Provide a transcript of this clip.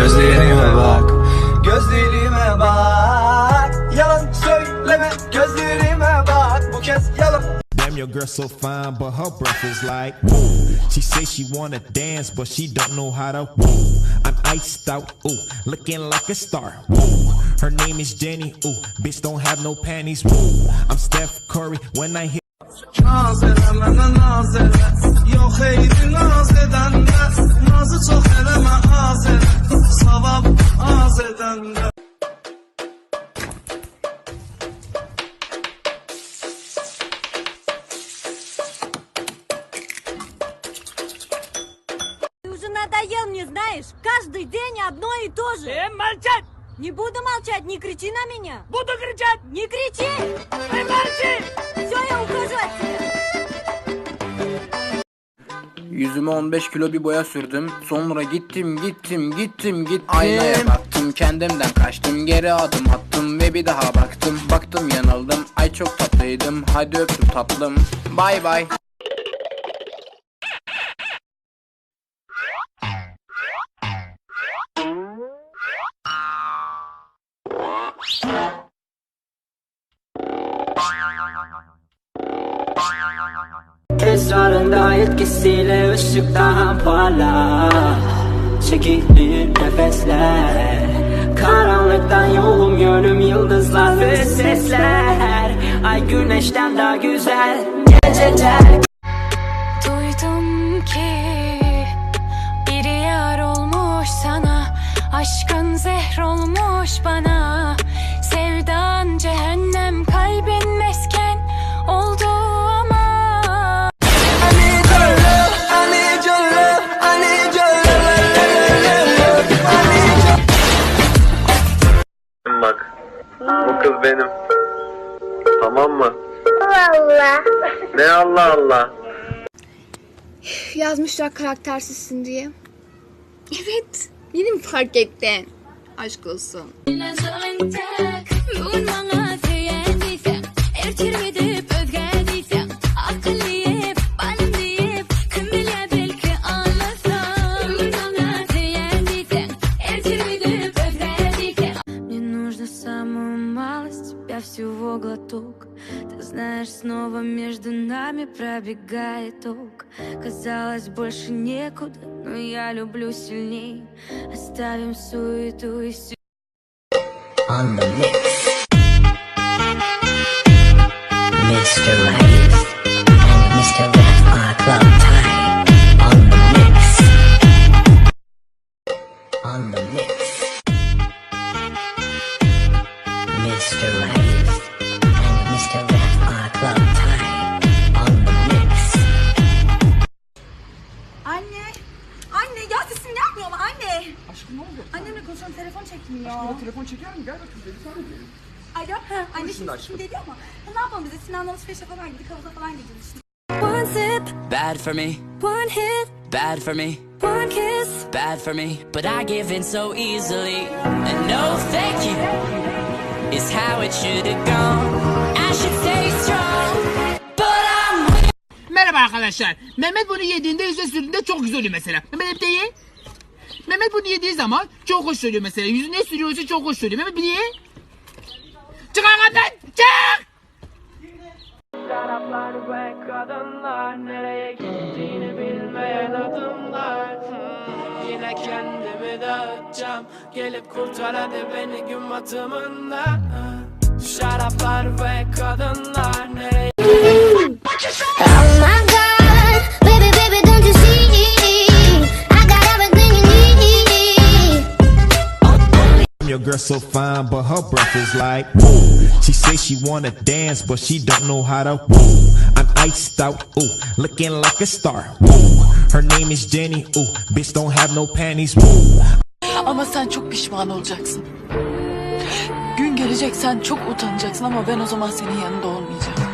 gözlerime bak, gözlerime bak. Yalan söyleme, gözlerime bak. Bu kez yalan. Damn, your girl so fine, but her breath is like woo. She say she wanna dance, but she don't know how to woo. I'm iced out, ooh, looking like a star, woo. Her name is Jenny, ooh, bitch don't have no panties, woo. I'm Steph Curry when I hit. Naz edemene naz ede, yok eydi naz edende. Nazı çok edeme az ede, savab az edende. Уже надоел, не знаешь? Каждый день одно и то же. Молчать! Не буду молчать, не кричи на меня. Буду кричать! Не кричи! Молчи! Все, я ухожу от тебя. Yüzüme 15 kilo bir boya sürdüm. Sonra gittim. Aynaya baktım, kendimden kaçtım. Geri adım attım ve bir daha baktım. Baktım yanıldım, ay çok tatlıydım. Hadi öptüm tatlım, bay bay. Esrarında etkisiyle ışık daha parlak. Çekilir nefesler, karanlıktan yolum yönüm yıldızlar ve sesler. Ay güneşten daha güzel geceler. Duydum ki biri yar olmuş sana, aşkın zehr olmuş bana. Sevdan cehennem, kalbin mesken oldu ama. Bak, bu kız benim. Tamam mı? Allah. Ne Allah Allah? Yazmışlar karaktersizsin diye. Evet. Yeni mi fark ettin? Aşk olsun. Всего глоток. Ты знаешь, снова между нами пробегает ток. Казалось, больше некуда, но я люблю сильней. Оставим суету и все. On the mix, Mr. Right and Mr. Left are club time. On the mix, on the mix, Mr. Right and Mr. Left are club time. On the mix. Anne ya sesim gelmiyor mu anne? Aşkım ne oldu? Annemle konuşalım, telefon çekmiyor. Aşkım telefon çeker mi? Gel bakayım deli değil. Alo, anne şimdi geliyor mu? Ne yapalım biz de Sinan'la alışverişe falan gittik, havuza falan gideceğiz işte. One sip, Bad for me, one hit, bad for me, one kiss. bad for me. But I give in so easily, and no thank you is how it should have gone. I should stay strong, but I'm. Merhaba arkadaşlar. Mehmet bunu yediğinde yüzüne sürdüğünde çok güzel oluyor mesela. Mehmet de ye. Mehmet bunu yediği zaman çok hoş söylüyor mesela. Yüzüne sürüyorsa çok hoş söylüyor. Mehmet bir ye. Çık arkadan. Çık. Şaraplar ve kadınlar, nereye gittiğini bilmeyen adımlar. Yine kendimi dağıtacağım, gelip kurtar hadi beni gün batımında. Şaraplar ve kadınlar, nereye... Oh my God, baby, baby, don't you see? I got everything you need. Your girl so fine, but her breath is like woo. She say she wanna dance, but she don't know how to woo. I'm iced out, ooh, looking like a star, woo. Her name is Jenny, ooh, bitch don't have no panties, woo. Ama sen çok pişman olacaksın. Gün gelecek sen çok utanacaksın ama ben o zaman senin yanında olmayacağım.